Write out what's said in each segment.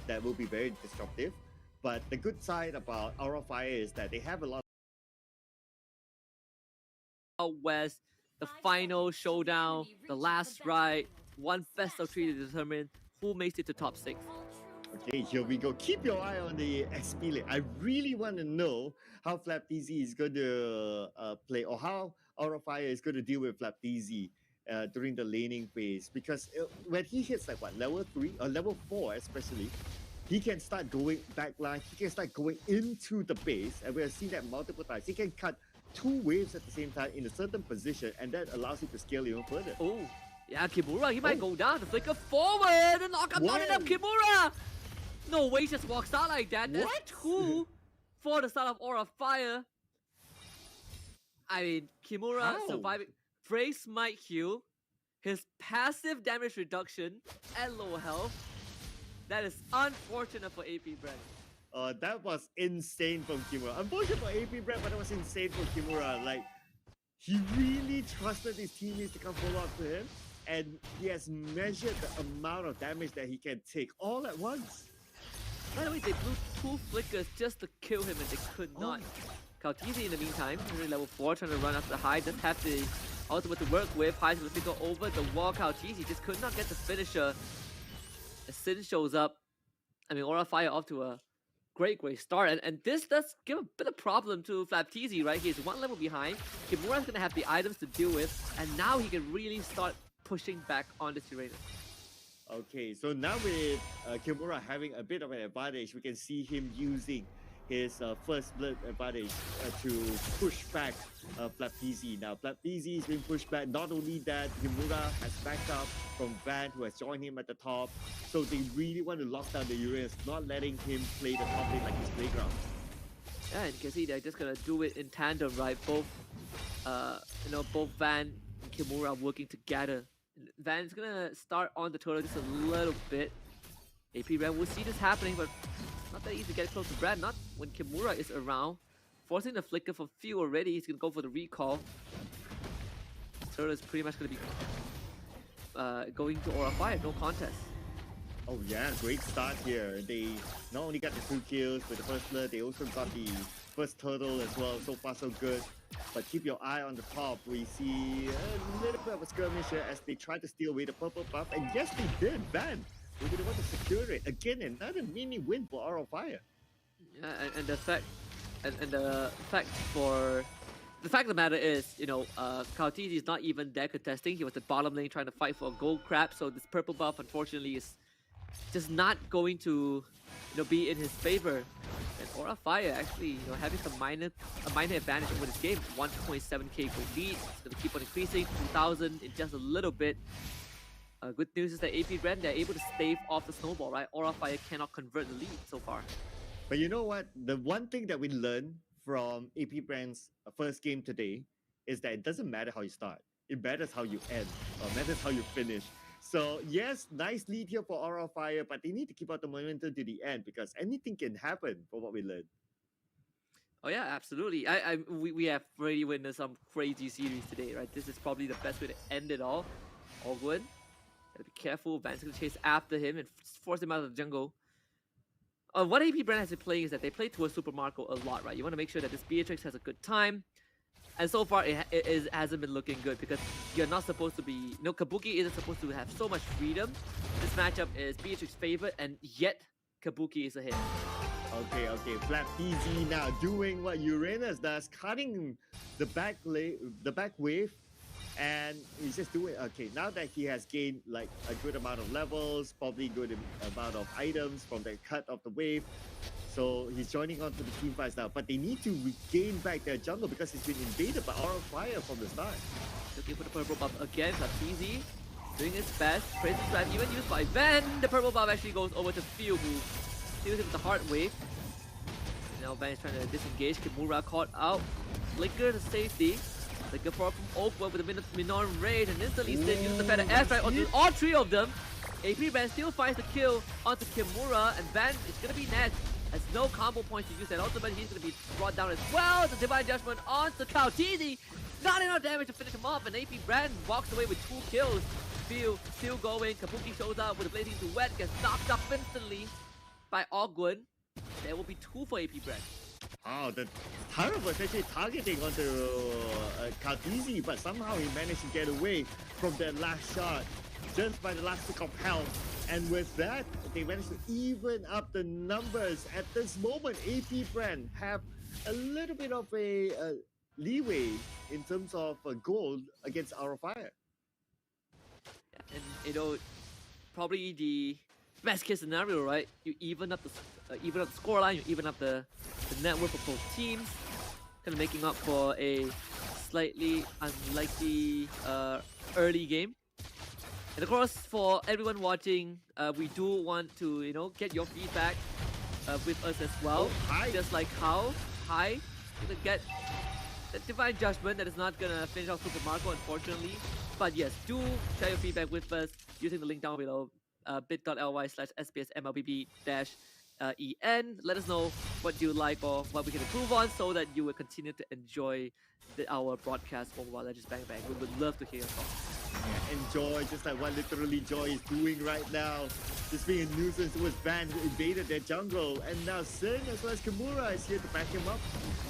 that will be very disruptive. But the good side about Aura of Fire is that they have a lot. Out West, the final showdown, the last ride, one best of three to determine who makes it to top 6. Okay, here we go. Keep your eye on the XP lane. I really want to know how FlapDZ is going to play, or how Aura of Fire is going to deal with FlapDZ during the laning phase. Because when he hits like what, level 3 or level 4 especially, he can start going backline, he can start going into the base, and we have seen that multiple times. He can cut 2 waves at the same time in a certain position, and that allows you to scale even further. Oh, yeah, Kimura, he might go down to flicker forward and knock him down enough. Kimura! No way, just walks out like that. That's 2 for the start of Aura of Fire. I mean, Kimura surviving. Brace might heal. His passive damage reduction at low health. That is unfortunate for AP Bren. That was insane from Kimura. Unfortunate for AP Bren, but that was insane for Kimura. Like, he really trusted his teammates to come follow up to him, and he has measured the amount of damage that he can take all at once. By the way, they blew 2 flickers just to kill him, and they could not. Kaltizi in the meantime, level 4, trying to run after High, does have the ultimate to work with. High's going to flicker over the wall. Kaltizi just could not get the finisher. As Sin shows up, I mean, Aura Fire off to a great start. And this does give a bit of problem to FlapDZ, right? He's 1 level behind. Kimura's going to have the items to deal with, and now he can really start pushing back on this Uranus. Okay, so now with Kimura having a bit of an advantage, we can see him using his first blood advantage to push back FlapDZ. Now, FlapDZ is being pushed back. Not only that, Kimura has backed up from Van, who has joined him at the top. So they really want to lock down the Uranus, not letting him play the top lane like his playground. Yeah, and you can see they're just gonna do it in tandem, right? Both, both Van and Kimura working together. Van's gonna start on the turtle just a little bit. AP Bren will see this happening, but not that easy to get close to Brad, not when Kimura is around. Forcing the flicker for few already, he's gonna go for the recall. Turtle is pretty much gonna be going to Aura Fire, no contest. Oh yeah, great start here. They not only got the 2 kills with the first blood, they also got the first turtle as well. So far so good. But keep your eye on the top. We see a little bit of a skirmish here as they try to steal away the purple buff. And yes, they did. Van, they really want to secure it. Again, another mini win for Aura of Fire. Yeah, and the fact of the matter is, Kaltizi is not even there contesting. He was at bottom lane trying to fight for a gold crab. So this purple buff, unfortunately, is just not going to, be in his favor. And Aura Fire actually, having a minor advantage over this game. 1.7k gold lead. It's gonna keep on increasing. 2,000 in just a little bit. Good news is that AP Bren, they're able to stave off the snowball, right? Aura Fire cannot convert the lead so far. But you know what? The one thing that we learned from AP Bren's first game today is that it doesn't matter how you start. It matters how you end, or matters how you finish. So yes, nice lead here for Aura of Fire, but they need to keep out the momentum to the end because anything can happen from what we learned. Oh yeah, absolutely. We have already witnessed some crazy series today, right? This is probably the best way to end it all. All good. Gotta be careful. Van's gonna chase after him and force him out of the jungle. What AP Bren has been playing is that they play towards Super Marco a lot, right? You want to make sure that this Beatrix has a good time. And so far, it hasn't been looking good because you're not supposed to be... Kabuki isn't supposed to have so much freedom. This matchup is Beatrix's favorite, and yet Kabuki is ahead. Okay. FlapDZ now doing what Uranus does, cutting the back wave. And he's just doing... Okay, now that he has gained like a good amount of levels, probably good amount of items from the cut of the wave. So he's joining on to the team fights now, but they need to regain back their jungle because it's been invaded by Aura of Fire from the start. Looking for the purple buff again, FlapDZ doing his best. Crazy Slap even used by Van. The purple buff actually goes over to Phil, who steals it with the hard wave. Now Van is trying to disengage. Kimura caught out. Flicker to safety. Flicker from Oakwood with a Minon raid, and instantly Sin uses the Feather Airstrike onto all 3 of them. AP Van still finds the kill onto Kimura, and Van is gonna be next. Has no combo points to use, and ultimately he's going to be brought down as well. The Divine Judgment onto Kaltizi. Not enough damage to finish him off, and AP Bren walks away with 2 kills. Phil still going. Kabuki shows up with a Blazing Duet, gets knocked up instantly. by Ogwen, there will be 2 for AP Bren. Oh, the turret was actually targeting onto Kaltizi, but somehow he managed to get away from that last shot just by the last tick of health. And with that, they managed to even up the numbers. At this moment, AP Bren have a little bit of a leeway in terms of gold against Aura Fire. And you know, probably the best case scenario, right? You even up the scoreline, you even up the net worth of both teams, kind of making up for a slightly unlikely early game. And of course, for everyone watching, we do want to get your feedback with us as well. Oh, just like how High gonna get the Divine Judgment that is not gonna finish off Super Marco, unfortunately. But yes, do share your feedback with us using the link down below, bit.ly/sbsmlbb-en. Let us know what you like or what we can improve on so that you will continue to enjoy our broadcast for Mobile Legends Bang Bang. We would love to hear your thoughts. Yeah, enjoy, just like what literally Joy is doing right now. Just being a nuisance towards Van, who invaded their jungle. And now Sin as well as Kimura is here to back him up.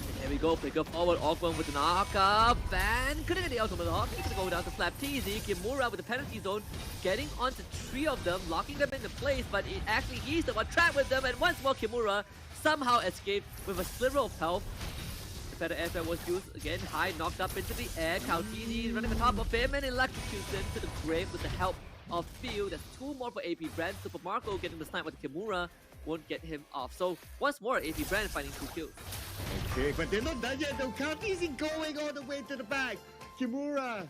And there we go, pick up forward, Ogwen with an arc-up. Van couldn't get the ultimate off. He's gonna go down to Flap TZ. Kimura with the penalty zone, getting onto 3 of them, locking them into place, but he's the one trapped with them. And once more, Kimura somehow escaped with a sliver of health. Better airfare was used again. High knocked up into the air. Kaltini running on top of him and electrocutes him to the grave with the help of Phil. That's 2 more for AP Bren. Super Marco getting the snipe with Kimura won't get him off. So once more, AP Bren finding 2 kills. Okay, but they're not done yet though. Kaltini going all the way to the back. Kimura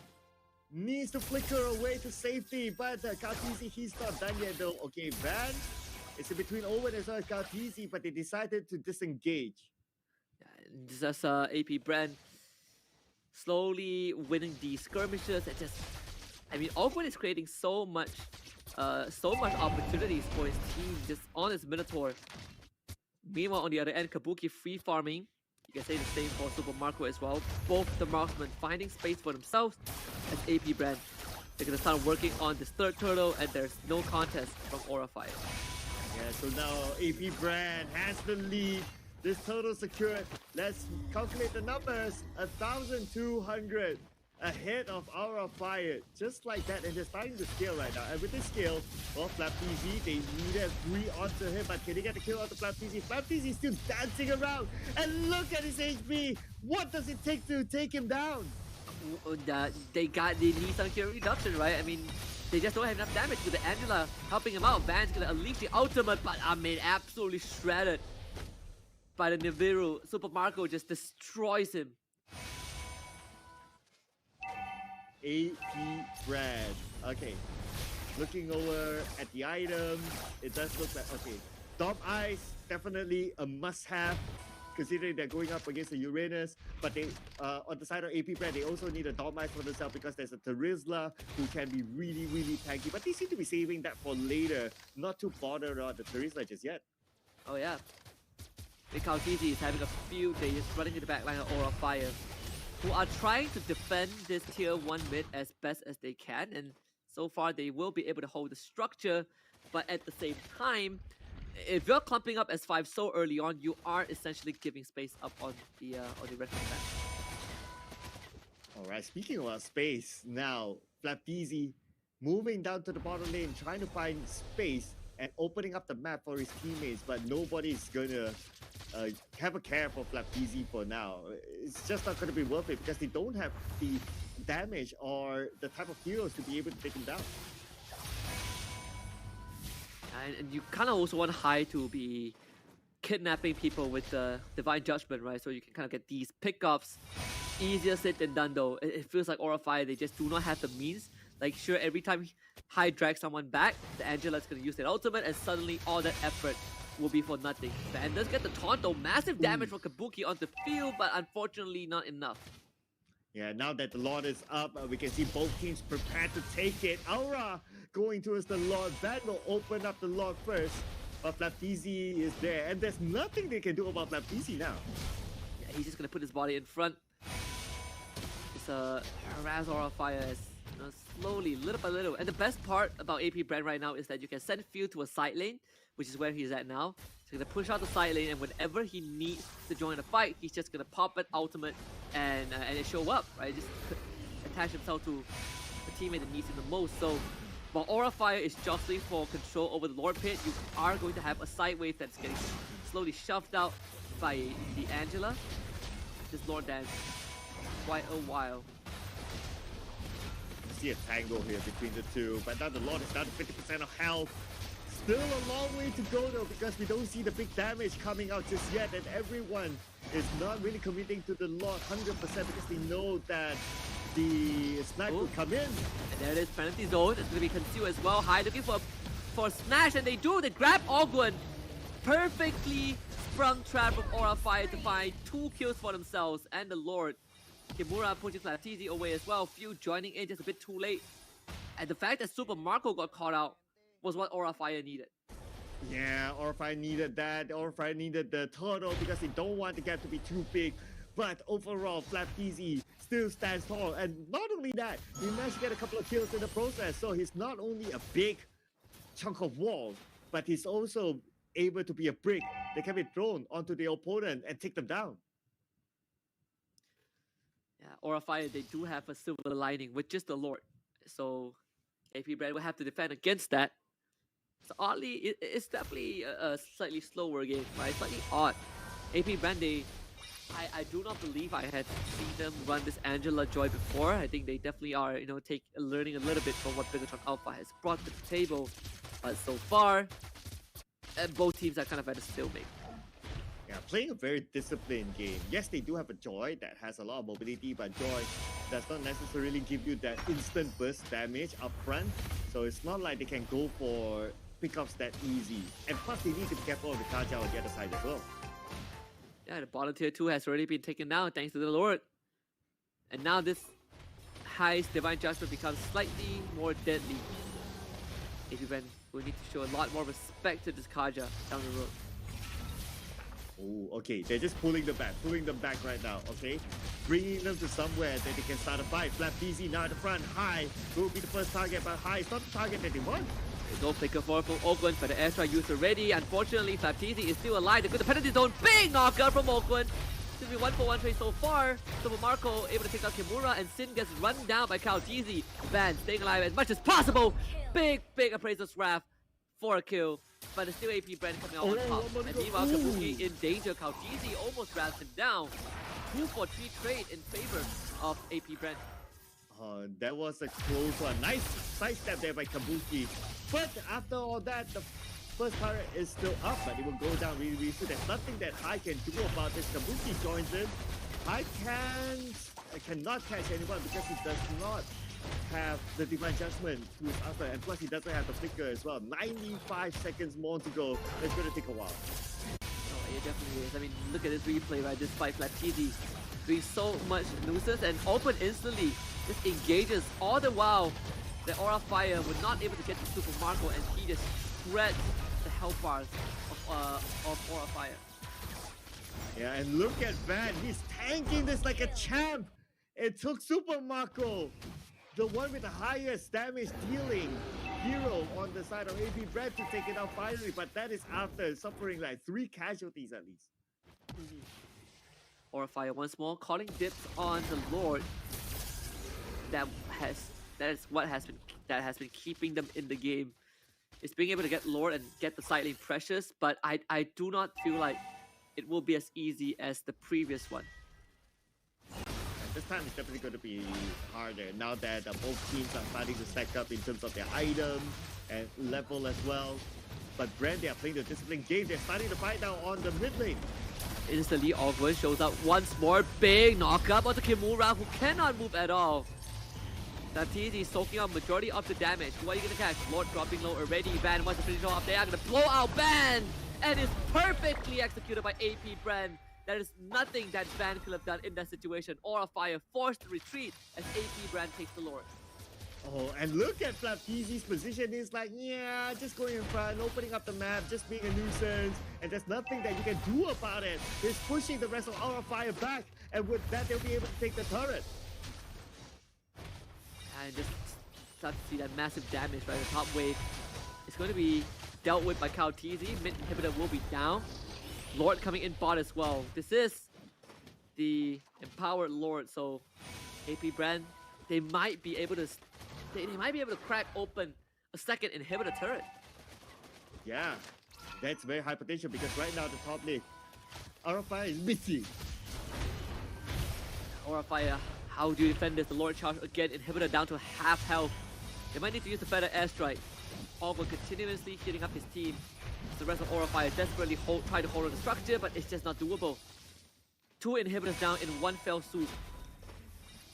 needs to flicker away to safety, but Kaltini, he's not done yet though. Okay, Van, it's in between Owen as well as Kaltini, but they decided to disengage. Just AP Bren slowly winning these skirmishes and just, I mean, Ogwen is creating so much opportunities for his team just on his Minotaur. Meanwhile, on the other end, Kabuki free farming. You can say the same for Super Marco as well. Both the marksmen finding space for themselves as AP Bren. They're gonna start working on this 3rd turtle, and there's no contest from Aura Fire. Yeah, so now AP Bren has the lead. This total secured. Let's calculate the numbers. 1,200 ahead of Aura Fire. Just like that. And they're starting to scale right now. And with this scale, well, Flap TZ, they needed 3 onto him. But can they get the kill onto Flap TZ? Flap TZ is still dancing around. And look at his HP. What does it take to take him down? They need some kill reduction, right? I mean, they just don't have enough damage with the Angela helping him out. Van's gonna unleash the ultimate, but I mean, absolutely shredded by the Nibiru. Super Marco just destroys him. AP Bren. Okay. Looking over at the items, it does look like, okay. Dom Ice, definitely a must-have, considering they're going up against the Uranus. But they, on the side of AP Bren, they also need a Dom Ice for themselves because there's a Terizla who can be really, really tanky. But they seem to be saving that for later, not to bother about the Terizla just yet. Oh yeah. Kaltini is having a field day, just running to the back line of Aura Fire, who are trying to defend this tier 1 mid as best as they can, and so far they will be able to hold the structure, but at the same time, if you're clumping up S5 so early on, you are essentially giving space up on the rest of the map. Alright, speaking about space, now Flaptizi moving down to the bottom lane, trying to find space and opening up the map for his teammates, but nobody's gonna have a care for Flaptizi for now. It's just not gonna be worth it because they don't have the damage or the type of heroes to be able to take him down. And you kind of also want High to be kidnapping people with the Divine Judgment, right? So you can kind of get these pickups. Easier said than done though. It feels like Aura Fire, they just do not have the means. Like sure, every time High drags someone back, the Angela's gonna use their ultimate and suddenly all that effort will be for nothing. And does get the taunt though. Massive damage from Kabuki on the field, but unfortunately not enough. Yeah, now that the Lord is up, we can see both teams prepared to take it. Aura going towards the Lord. Van will open up the Lord first, but Flaptizi is there. And there's nothing they can do about Flaptizi now. Yeah, he's just going to put his body in front. It's harass Aura Fire as, slowly, little by little. And the best part about AP Bren right now is that you can send Field to a side lane which is where he's at now. He's gonna push out the side lane, and whenever he needs to join the fight, he's just gonna pop an ultimate and it show up, right? Just attach himself to the teammate that needs him the most. So while Aura Fire is jostling for control over the Lord Pit, you are going to have a side wave that's getting slowly shoved out by the Angela. This Lord Dance, quite a while. See a tangle here between the two, but now the Lord is down to 50% of health. Still a long way to go though, because we don't see the big damage coming out just yet, and everyone is not really committing to the Lord 100% because they know that the snipe will come in. And there it is, penalty zone. It's going to be concealed as well. High looking for a smash, and they do. They grab Ogwen. Perfectly sprung trap from Aura Fire to find 2 kills for themselves and the Lord. Kimura pushing Flapteezy away as well. Few joining in just a bit too late. And the fact that Super Marco got caught out was what Aura Fire needed. Yeah, Aura Fire needed that. Aura Fire needed the turtle because they don't want the gap to be too big. But overall, Flapteezy still stands tall. And not only that, he managed to get a couple of kills in the process. So he's not only a big chunk of wall, but he's also able to be a brick that can be thrown onto the opponent and take them down. Yeah, Aura Fire, they do have a silver lining with just the Lord. So AP Bren will have to defend against that. So oddly, it's definitely a slightly slower game, right? Slightly odd. AP Bren, I do not believe I had seen them run this Angela Joy before. I think they definitely are, learning a little bit from what Bigatron Alpha has brought to the table. But so far, both teams are kind of at a stalemate. Yeah, playing a very disciplined game. Yes, they do have a Joy that has a lot of mobility, but Joy does not necessarily give you that instant burst damage up front. So it's not like they can go for pickups that easy. And plus, they need to be careful of the Kaja on the other side as well. Yeah, the bottom tier 2 has already been taken down thanks to the Lord. And now this highest Divine Judgment becomes slightly more deadly. AP Bren will need to show a lot more respect to this Kaja down the road. Oh, okay. They're just pulling them back right now, okay? Bringing them to somewhere that they can start a fight. Flapteezy now at the front. High will be the first target, but High is not the target that they want. Go pick a forward from Ogwen, but the airstrike user ready. Unfortunately, Flapteezy is still alive. They got the penalty zone. Big knockout from Ogwen. It's be 1-for-1 trade so far. Super Marco able to take out Kimura, and Sin gets run down by Kalteezy. Van staying alive as much as possible. Big Appraiser's Wrath for a kill. But it's still AP Bren coming out on top. And meanwhile, Kabuki in danger. Kalteezy almost grabs him down. 2-for-3 trade in favor of AP Bren. That was a close one. Nice sidestep there by Kabuki. But after all that, the first turret is still up, but it will go down really soon. There's nothing that Hai can do about this. Kabuki joins in. Hai cannot catch anyone because he does not have the Divine Judgment to his upper, and plus he doesn't have the flicker as well. 95 seconds more to go. It's going to take a while. Oh, it definitely is. I mean, look at this replay, right? This fight, Flapteezy doing so much nuisance and open instantly. Just engages all the while. The Aura Fire were not able to get to Super Marco, and he just shreds the health bars of Aura Fire. Yeah, and look at Van. He's tanking this like a champ. It took Super Marco, the one with the highest damage dealing hero on the side of AP Bren, to take it out finally, but that is after suffering like 3 casualties at least. Aura Fire once more calling dips on the Lord. That is what has been keeping them in the game. Is being able to get Lord and get the side lane precious, but I do not feel like it will be as easy as the previous one. This time it's definitely going to be harder now that both teams are starting to stack up in terms of their item and level as well. But Bren, they are playing the disciplined game. They're starting to fight now on the mid lane. Instantly, Ogwen shows up once more. Big knockup onto Kimura, who cannot move at all. Flapteezy soaking up majority of the damage. What are you gonna catch? Lord dropping low already. Ban wants to finish off. They are gonna blow out Ban, and it's perfectly executed by AP Bren. There is nothing that Van could have done in that situation. Aura Fire forced to retreat as AP Bren takes the Lord. Oh, and look at Flapteezy's position. He's like, yeah, just going in front, opening up the map, just being a nuisance, and there's nothing that you can do about it. He's pushing the rest of Aura Fire back, and with that, they'll be able to take the turret. And just start to see that massive damage, right? The top wave is going to be dealt with by Kaltizi. Mid inhibitor will be down. Lord coming in bot as well. This is the empowered Lord, so AP Bren, they might be able to crack open a second inhibitor turret. Yeah, that's very high potential because right now the top lane, RFI is missing. Fire, how do you defend this? The Lord charge again, inhibitor down to half health. They might need to use the feather airstrike. Ogwen continuously heating up his team. The rest of Fire desperately try to hold on the structure, but it's just not doable. 2 inhibitors down in one fell swoop.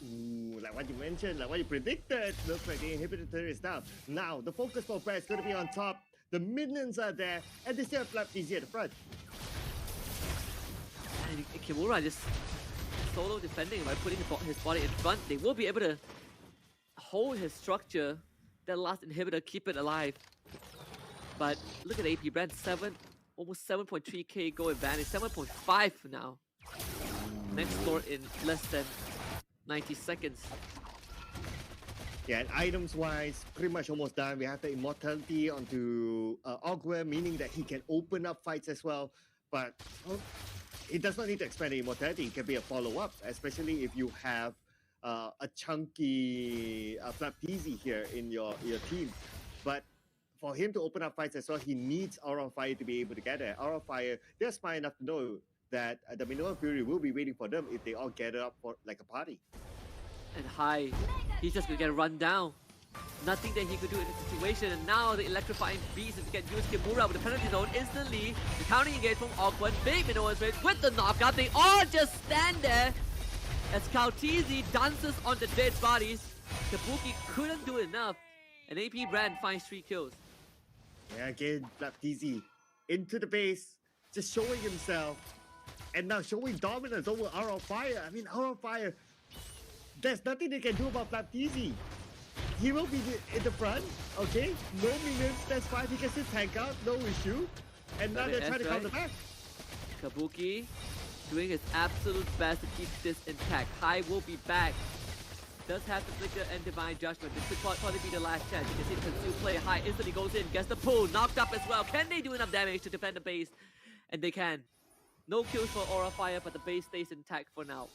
Ooh, like what you mentioned, like what you predicted, looks like the inhibitor turret is down. Now, the focus for Bren is going to be on top. The minions are there, and they still have FlapDZ at the front. And Kimura just solo defending by putting his body in front. They will be able to hold his structure, that last inhibitor, keep it alive. But look at AP Bren, almost 7.3k goal advantage, 7.5 now. Next Lord in less than 90 seconds. Yeah, and items-wise, pretty much almost done. We have the immortality onto Ogwen, meaning that he can open up fights as well. But it does not need to expand the immortality. It can be a follow-up, especially if you have a chunky FlapDZ here in your team. But for him to open up fights as well, he needs Aura of Fire to be able to get there. Aura of Fire, they're smart enough to know that the Minoan Fury will be waiting for them if they all gather up for like a party. And High, he's just gonna get run down. Nothing that he could do in this situation, and now the electrifying beast is going to use Kimura with the penalty zone instantly. The counting engage from Ogwen, big Minoan's range with the knockout. They all just stand there as Kaltizi dances on the dead bodies. Kabuki couldn't do enough, and AP Bren finds 3 kills. Yeah, again, FlapDZ into the base, just showing himself, and now showing dominance over Aura of Fire. I mean, Aura of Fire, there's nothing they can do about FlapDZ. He will be in the front, okay? No minions, that's fine. He can still tank out, no issue. And now they're trying to counter back. Kabuki doing his absolute best to keep this intact. High will be back. Does have the Flicker and Divine Judgment. This could probably be the last chance. You can see the Consume play. High instantly goes in, gets the pull, knocked up as well. Can they do enough damage to defend the base? And they can. No kills for Aura Fire, but the base stays intact for now.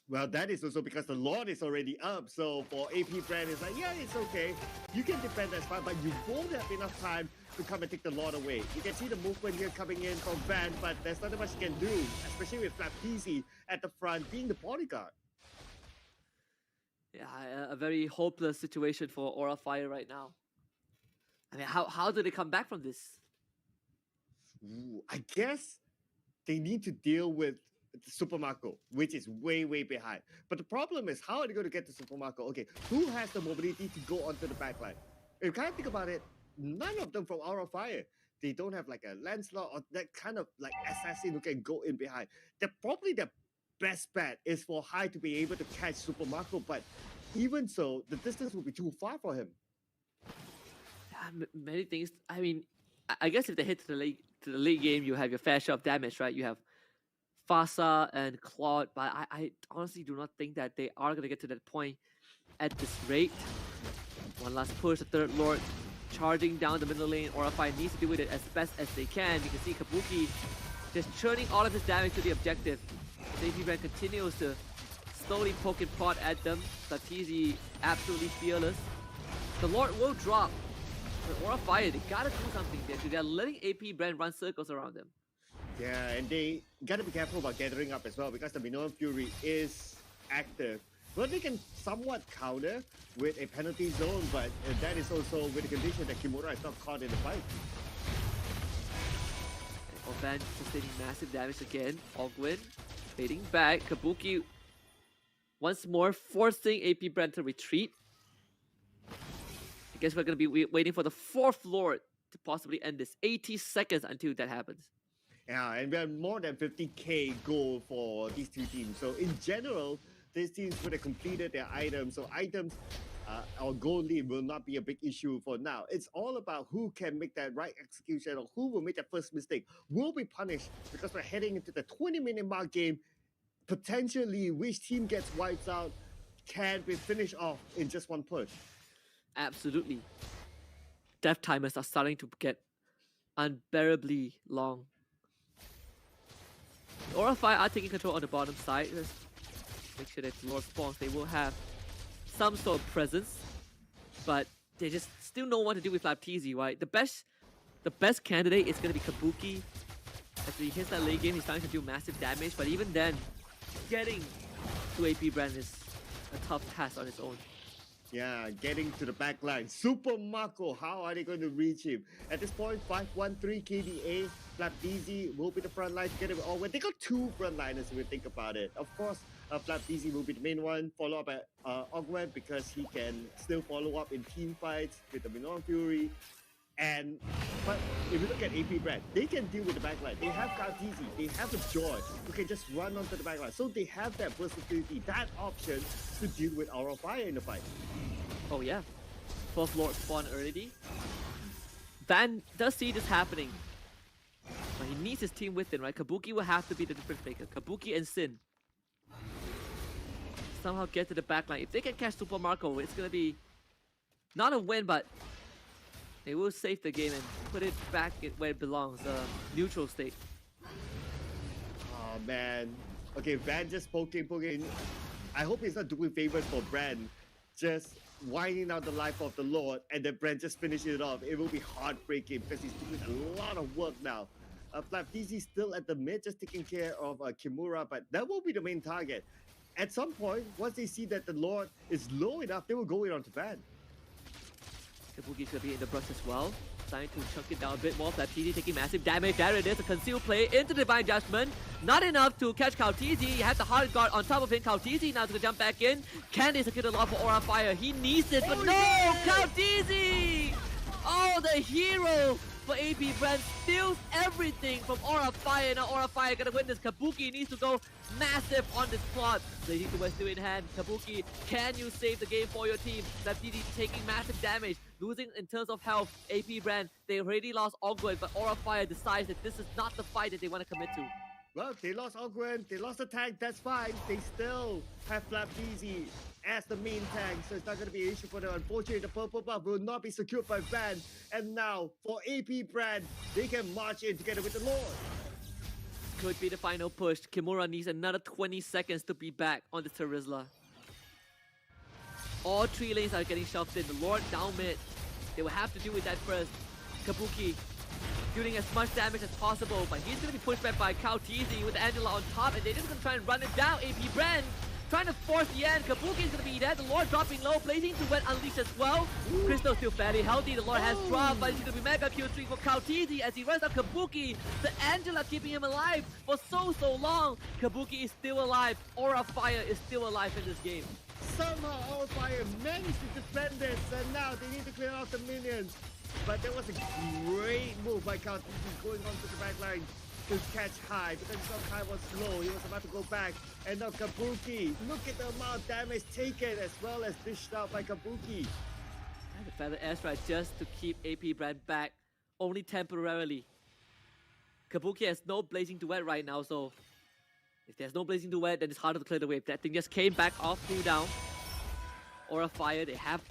Well, that is also because the Lord is already up. So for AP Bren, it's like, yeah, it's okay. You can defend that fine, but you won't have enough time to come and take the Lord away. You can see the movement here coming in from Van, but there's not much you can do, especially with FlapDZ at the front being the bodyguard. Yeah, a very hopeless situation for Aura Fire right now. I mean, how do they come back from this? Ooh, I guess they need to deal with Super Marco, which is way, way behind. But the problem is, how are they going to get to Super Marco? Okay, who has the mobility to go onto the backline? If you kind of think about it, none of them from Aura Fire. They don't have like a Lancelot or that kind of like assassin who can go in behind. They're probably the best bet is for High to be able to catch Super Marco, but even so, the distance will be too far for him. Yeah, many things. I mean, I guess if they hit to the late game, you have your fair share of damage, right? You have Fasa and Claude, but I honestly do not think that they are going to get to that point at this rate. One last push, the third Lord charging down the middle lane. Aura Fire needs to do with it as best as they can. You can see Kabuki just churning all of his damage to the objective. AP Bren continues to slowly poke and prod at them. Satizi absolutely fearless. The Lord will drop. But Aura Fire, they gotta do something there. They're letting AP Bren run circles around them. Yeah, and they gotta be careful about gathering up as well because the Minoan Fury is active. Well, they can somewhat counter with a penalty zone, but that is also with the condition that Kimura is not caught in the fight. Oban sustaining massive damage again. Ogwen fading back. Kabuki once more forcing AP Bren to retreat. I guess we're going to be waiting for the 4th Lord to possibly end this. 80 seconds until that happens. Yeah, and we have more than 50k goal for these two teams. So in general, these teams would have completed their items. So items or goal lead will not be a big issue for now. It's all about who can make that right execution or who will make that first mistake will be punished because we're heading into the 20-minute mark game. Potentially, which team gets wiped out can be finished off in just one push. Absolutely. Death timers are starting to get unbearably long. Aura Fire are taking control on the bottom side. Let's make sure that Lord spawns, they will have some sort of presence, but they just still know what to do with Lapteezy, right? The best candidate is gonna be Kabuki. After he hits that late game, he's starting to do massive damage, but even then, getting to AP Bren is a tough task on its own. Yeah, getting to the back line. Super Marco, how are they going to reach him? At this point, 513 KDA. Flapdeezy will be the front line together with Ogwen. They got two front liners if you think about it. Of course, Flapdeezy will be the main one, follow up by Ogwen because he can still follow up in team fights with the Minon Fury. But if you look at AP Brad, they can deal with the backline. They have Kartizi, they have a Joy who can just run onto the backline. So they have that versatility, that option to deal with Aura Fire in the fight. Oh yeah, fourth Lord spawn already. Van does see this happening, but he needs his team with him, right? Kabuki will have to be the difference maker. Kabuki and Sin somehow get to the backline. If they can catch Super Marco, it's gonna be not a win, but they will save the game and put it back where it belongs, the neutral state. Oh man. Okay, Van just poking. I hope he's not doing favors for Bren. Just winding out the life of the Lord and then Bren just finishes it off. It will be heartbreaking because he's doing a lot of work now. Flapdeezy still at the mid, just taking care of Kimura, but that will be the main target. At some point, once they see that the Lord is low enough, they will go in onto Van. Kabuki should be in the brush as well. Trying to chunk it down a bit more. Flapdeezy taking massive damage. There it is, a concealed play into Divine Judgment. Not enough to catch Kautizi. You have the hard guard on top of him. Kautizi now to jump back in. Can they secure the lob for Aura Fire? He needs it, but no! Yeah! Kautizi! Oh, the hero for AP Bren steals everything from Aura Fire. Now Aura Fire gonna win this. Kabuki needs to go massive on this plot. Blazing to West in hand. Kabuki, can you save the game for your team? Laptidi taking massive damage, losing in terms of health. AP Brand, they already lost Ogwen, but Aura Fire decides that this is not the fight that they want to commit to. Well, they lost Ogwen, they lost the tank, that's fine. They still have Flapdeezy as the main tank, so it's not going to be an issue for them. Unfortunately, the purple buff will not be secured by Van. And now, for AP Brand, they can march in together with the Lord. Could be the final push. Kimura needs another 20 seconds to be back on the Terizla. All three lanes are getting shoved in. The Lord down mid. They will have to deal with that first. Kabuki doing as much damage as possible, but he's going to be pushed back by Kautizi with Angela on top, and they're just going to try and run it down. AP Brand trying to force the end. Kabuki is going to be there. The Lord dropping low, blazing to wet unleash as well. Crystal still fairly healthy. The Lord has dropped, but it's going to be mega Q3 for Kautizi as he runs up Kabuki. The Angela keeping him alive for so long. Kabuki is still alive. Aura Fire is still alive in this game. Somehow Aura Fire managed to defend this, and now they need to clear out the minions. But there was a great move by Kautizi going onto the back line to catch High, because he saw High was slow. He was about to go back, and now Kabuki, look at the amount of damage taken as well as dished out by Kabuki. And the Feather Airstrike just to keep AP Brand back, only temporarily. Kabuki has no Blazing Duet right now, so if there's no Blazing Duet, then it's harder to clear the wave. That thing just came back off cooldown. Aura Fire, they have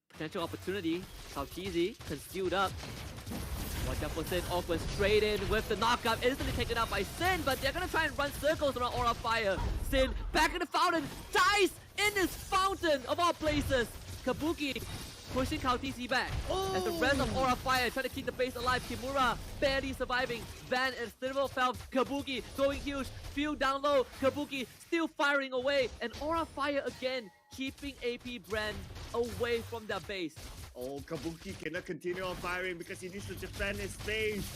potential opportunity. Kautizi concealed up. Watch out for Sin. Awkward straight in with the knockup. Instantly taken out by Sin, but they're gonna try and run circles around Aura Fire. Sin back in the fountain. Dies in this fountain of all places. Kabuki pushing Kautizi back. As the rest of Aura Fire trying to keep the base alive. Kimura barely surviving. Van and Stable fell. Kabuki going huge. Field down low. Kabuki still firing away. And Aura Fire again keeping AP Brand away from their base. Oh, Kabuki cannot continue on firing because he needs to defend his space.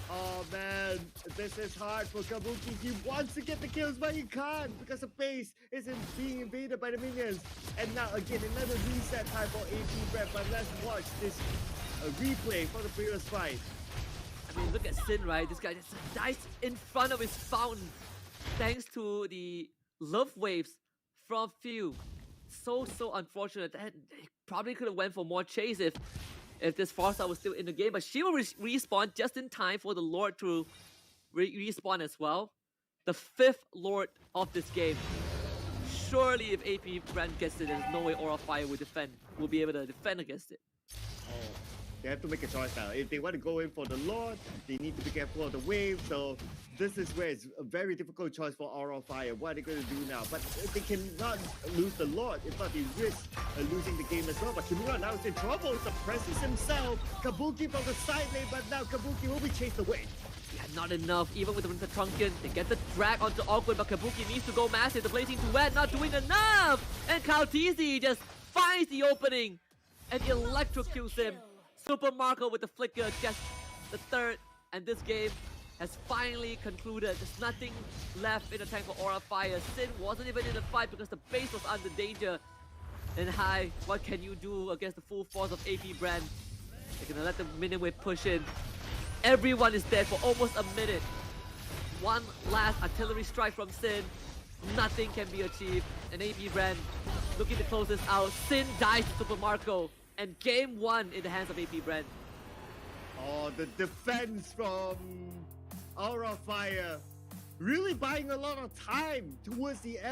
Oh man, this is hard for Kabuki. He wants to get the kills, but he can't because the base isn't being invaded by the minions. And now again, another reset time for AP Brand, but let's watch this replay for the previous fight. I mean, look at Sin, right? This guy just dies in front of his fountain thanks to the love waves from Few. So unfortunate. That he probably could have went for more chase if this Farstar was still in the game, but she will respawn just in time for the Lord to respawn as well. The 5th Lord of this game. Surely if AP Brand gets it, there's no way Aura Fire will be able to defend against it. Oh, They have to make a choice now. If they want to go in for the Lord, they need to be careful of the wave. So this is where it's a very difficult choice for Aura of Fire. What are they going to do now? But they cannot lose the Lord. If not, they risk losing the game as well. But Kimura now is in trouble. Suppresses himself. Kabuki from the side lane, but now Kabuki will be chased away. Yeah, not enough. Even with the Trunken, they get the drag onto Awkward, but Kabuki needs to go massive. The Blazing Duet not doing enough! And Kautizi just finds the opening and electrocutes him. Super Marco with the flicker gets the third, and this game has finally concluded. There's nothing left in the tank for Aura Fire. Sin wasn't even in the fight because the base was under danger. And Hai, what can you do against the full force of AP Bren? They're gonna let the minion wave push in. Everyone is dead for almost a minute. One last artillery strike from Sin. Nothing can be achieved. And AP Bren looking to close this out. Sin dies to Super Marco. And game one in the hands of AP Bren. Oh, the defense from Aura Fire really buying a lot of time towards the end.